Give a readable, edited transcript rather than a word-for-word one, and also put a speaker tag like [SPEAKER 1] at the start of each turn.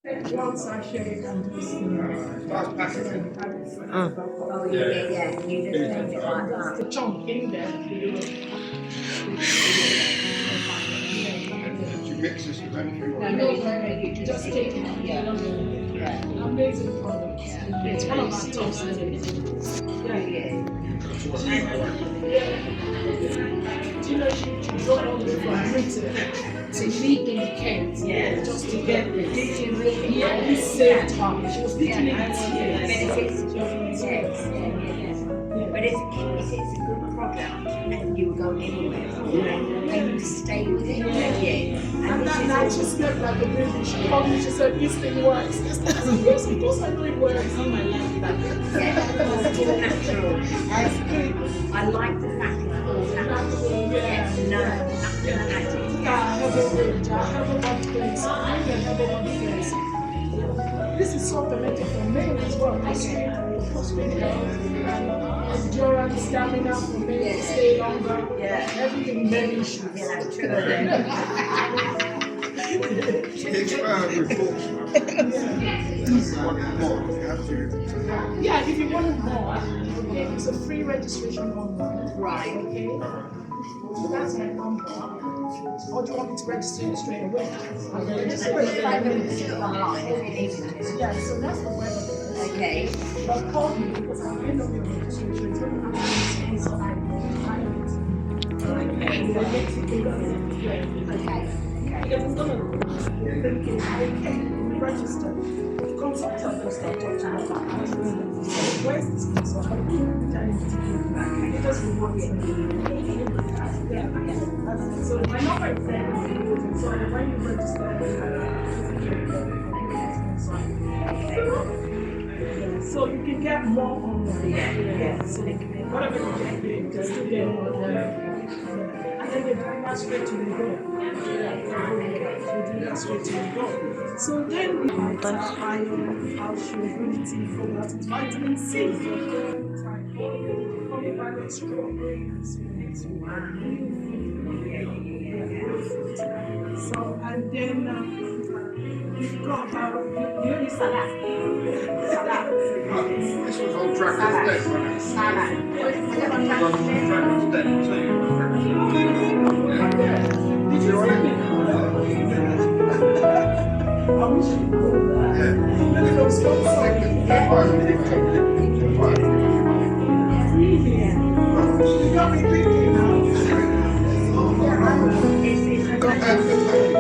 [SPEAKER 1] Once I share it and just
[SPEAKER 2] Oh, yeah. You just leave it like
[SPEAKER 1] that's
[SPEAKER 2] that.
[SPEAKER 1] the chunk in there.
[SPEAKER 3] You mix this with anything?
[SPEAKER 2] No, you just
[SPEAKER 1] take it.
[SPEAKER 2] Yeah.
[SPEAKER 1] Amazing product. It's one of our top sellers. Do you know she drove all the way from Britain to meet in Kent just to get this? Yeah, he saved her. She was literally in tears.
[SPEAKER 2] But if it's a good product and you go anywhere for it and you stay with it for a year,
[SPEAKER 1] And that night she slept like a baby. She called me, she said, this thing works. Yes, of course I know it works. Oh my life.
[SPEAKER 2] yeah, it's all natural. I like the fact it's all natural.
[SPEAKER 1] Yeah.
[SPEAKER 2] No, nothing added.
[SPEAKER 1] I have a range. I have a one place. I can have a one place. This is so fermented for men as well. Endurance, stamina for men to stay longer.
[SPEAKER 2] Yeah.
[SPEAKER 1] Everything men issues.
[SPEAKER 2] Yeah, that's true.
[SPEAKER 1] Yeah, if you want more, okay, it's a free registration online.
[SPEAKER 2] Right.
[SPEAKER 1] Okay. So that's my number. Or do you want me to register you straight away?
[SPEAKER 2] Online if you need to.
[SPEAKER 1] Yeah, so that's the web.
[SPEAKER 2] Okay.
[SPEAKER 1] But call me because I'll end up your registration. So I
[SPEAKER 2] Okay.
[SPEAKER 1] because it's gonna thinking, okay, register. The consultant will start talking about where's this consultant? It doesn't work. So my number is there. So when you register, so you can get more online. Yeah. So whatever you get, you can still get more online. And then they bring that straight to the door. They do that straight to the door. So then we have iron, calcium, immunity, folate, vitamin C. Pomegranate, strawberry, and so so, and then we've got about, you know, salad.
[SPEAKER 3] This was on Dragon's Den, wasn't it?
[SPEAKER 2] Salad.
[SPEAKER 3] Dragon's Den too.
[SPEAKER 1] Did you see me? I wish you could. Maybe those folks are you got me thinking now.
[SPEAKER 3] Yeah.